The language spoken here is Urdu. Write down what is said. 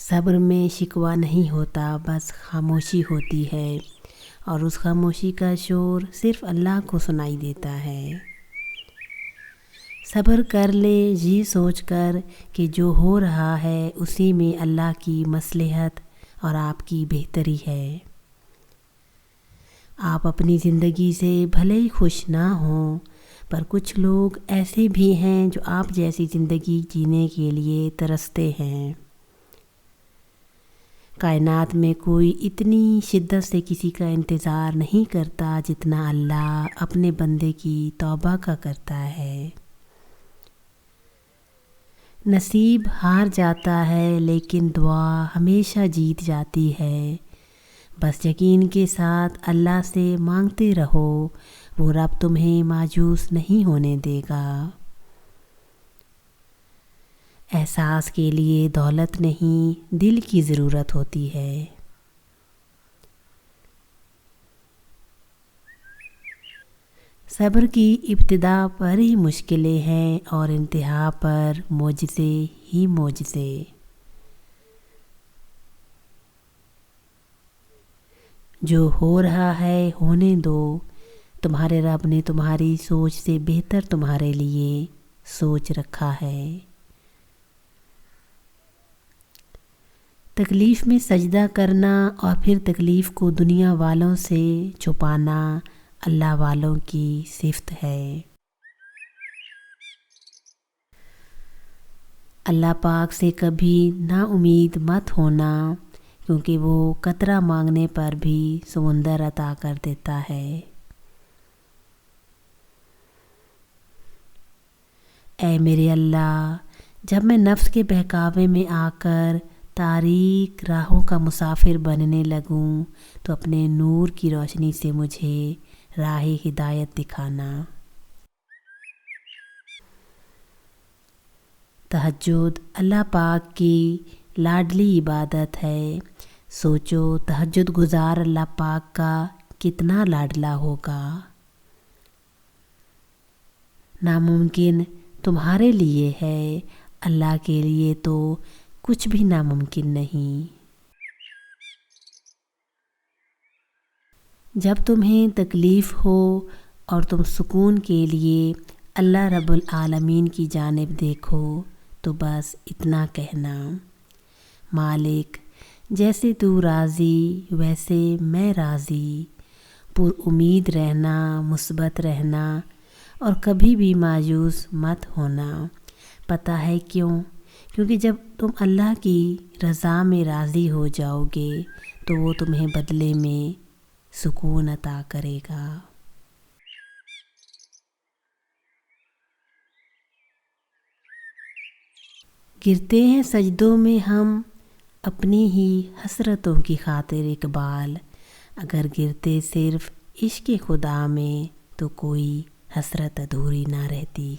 صبر میں شکوہ نہیں ہوتا، بس خاموشی ہوتی ہے، اور اس خاموشی کا شور صرف اللہ کو سنائی دیتا ہے۔ صبر کر لے یہ سوچ کر کہ جو ہو رہا ہے اسی میں اللہ کی مصلحت اور آپ کی بہتری ہے۔ آپ اپنی زندگی سے بھلے ہی خوش نہ ہوں، پر کچھ لوگ ایسے بھی ہیں جو آپ جیسی زندگی جینے کے لیے ترستے ہیں۔ کائنات میں کوئی اتنی شدت سے کسی کا انتظار نہیں کرتا جتنا اللہ اپنے بندے کی توبہ کا کرتا ہے۔ نصیب ہار جاتا ہے لیکن دعا ہمیشہ جیت جاتی ہے۔ بس یقین کے ساتھ اللہ سے مانگتے رہو، وہ رب تمہیں مایوس نہیں ہونے دے گا۔ احساس کے لیے دولت نہیں، دل کی ضرورت ہوتی ہے۔ صبر کی ابتدا پر ہی مشکلیں ہیں اور انتہا پر معجزے ہی معجزے۔ جو ہو رہا ہے ہونے دو، تمہارے رب نے تمہاری سوچ سے بہتر تمہارے لیے سوچ رکھا ہے۔ تکلیف میں سجدہ کرنا اور پھر تکلیف کو دنیا والوں سے چھپانا اللہ والوں کی صفت ہے۔ اللہ پاک سے کبھی نا امید مت ہونا، کیونکہ وہ قطرہ مانگنے پر بھی سمندر عطا کر دیتا ہے۔ اے میرے اللہ، جب میں نفس کے بہکاوے میں آ کر تاریک راہوں کا مسافر بننے لگوں تو اپنے نور کی روشنی سے مجھے راہ ہدایت دکھانا۔ تہجد اللہ پاک کی لاڈلی عبادت ہے۔ سوچو تہجد گزار اللہ پاک کا کتنا لاڈلا ہوگا۔ ناممکن تمہارے لیے ہے، اللہ کے لیے تو کچھ بھی ناممکن نہیں۔ جب تمہیں تکلیف ہو اور تم سکون کے لیے اللہ رب العالمین کی جانب دیکھو تو بس اتنا کہنا، مالک جیسے تو راضی ویسے میں راضی، پر امید رہنا، مثبت رہنا اور کبھی بھی مایوس مت ہونا۔ پتہ ہے کیوں؟ کیونکہ جب تم اللہ کی رضا میں راضی ہو جاؤ گے تو وہ تمہیں بدلے میں سکون عطا کرے گا۔ گرتے ہیں سجدوں میں ہم اپنی ہی حسرتوں کی خاطر اقبال، اگر گرتے صرف عشق خدا میں تو کوئی حسرت ادھوری نہ رہتی۔